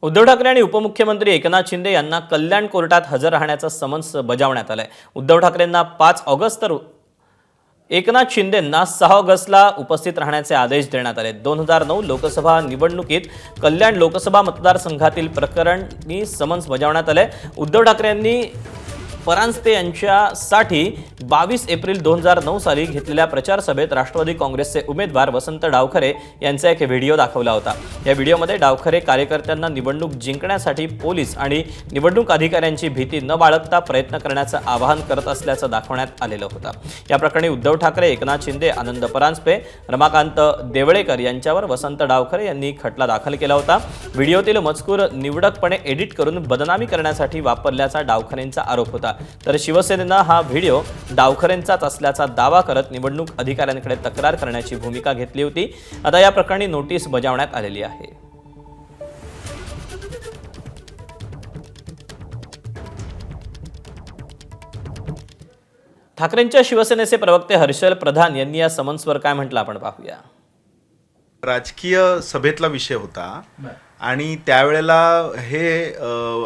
उद्धव ठाकरे आणि उपमुख्यमंत्री एकनाथ शिंदे यांना कल्याण कोर्टात हजर राहण्याचं समन्स बजावण्यात आलंय। उद्धव ठाकरेंना 5 ऑगस्ट तर एकनाथ शिंदेंना 6 ऑगस्टला उपस्थित राहण्याचे आदेश देण्यात आले। 2009 लोकसभा निवडणुकीत कल्याण लोकसभा मतदारसंघातील प्रकरणी समन्स बजावण्यात आले। उद्धव ठाकरे यांनी परांजपे यांच्यासाठी 22 एप्रिल 2009 साली घेतलेल्या प्रचार सभेत राष्ट्रवादी काँग्रेसचे उमेदवार वसंत डावखरे यांचा एक व्हिडिओ दाखवला होता। या व्हिडिओमध्ये डावखरे कार्यकर्त्यांना निवडणूक जिंकण्यासाठी पोलीस आणि निवडणूक अधिकाऱ्यांची भीती न बाळगता प्रयत्न करण्याचं आवाहन करत असल्याचं दाखवण्यात आलेलं होतं। या प्रकरणी उद्धव ठाकरे, एकनाथ शिंदे, आनंद परांजपे, रमाकांत देवळेकर यांच्यावर वसंत डावखरे यांनी खटला दाखल केला होता। व्हिडिओतील मजकूर निवडकपणे एडिट करून बदनामी करण्यासाठी वापरल्याचा डावखरेंचा आरोप होता। तर शिवसेनेनं हा व्हिडिओ डावखरेंचाच असल्याचा दावा करत निवडणूक अधिकाऱ्यांकडे तक्रार करण्याची भूमिका घेतली होती। आता या प्रकरणी नोटीस बजावण्यात आलेली आहे। ठाकरेंच्या शिवसेनेचे प्रवक्ते हर्षल प्रधान यांनी या समन्सवर काय म्हटलं आपण पाहूया। राजकीय सभेतला विषय होता आणि त्यावेळेला हे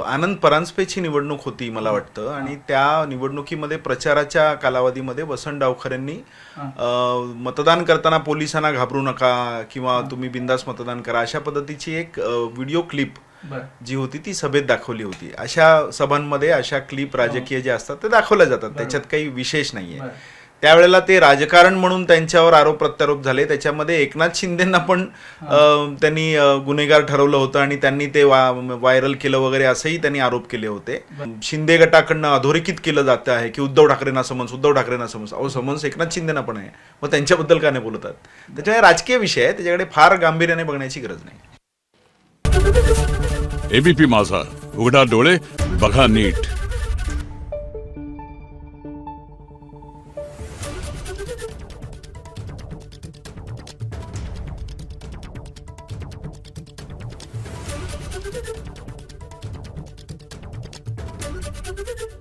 आनंद परांजपेची निवडणूक होती मला वाटतं आणि त्या निवडणुकीमध्ये प्रचाराच्या कालावधीमध्ये वसंत डावखरेंनी मतदान करताना पोलिसांना घाबरू नका किंवा तुम्ही बिंदास मतदान करा अशा पद्धतीची एक व्हिडिओ क्लिप जी होती ती सभेत दाखवली होती। अशा सभांमध्ये अशा क्लिप राजकीय जे असतात ते दाखवल्या जातात, त्याच्यात काही विशेष नाहीये। त्यावेळेला ते राजकारण म्हणून त्यांच्यावर आरोप प्रत्यारोप झाले। त्याच्यामध्ये एकनाथ शिंदेंना पण त्यांनी गुन्हेगार ठरवलं होतं आणि त्यांनी ते व्हायरल केलं वगैरे असंही त्यांनी आरोप केले होते। शिंदे गटाकडनं अधोरेखित केलं जातं आहे की उद्धव ठाकरेंना समन्स, उद्धव ठाकरेंना समन्स। अहो समन्स एकनाथ शिंदेंना पण आहे, मग त्यांच्याबद्दल का नाही बोलतात? त्याच्यामुळे राजकीय विषय आहे, त्याच्याकडे फार गांभीर्याने बघण्याची गरज नाही। एबीपी माझा, उघडा डोळे बघा नीट। Thank you.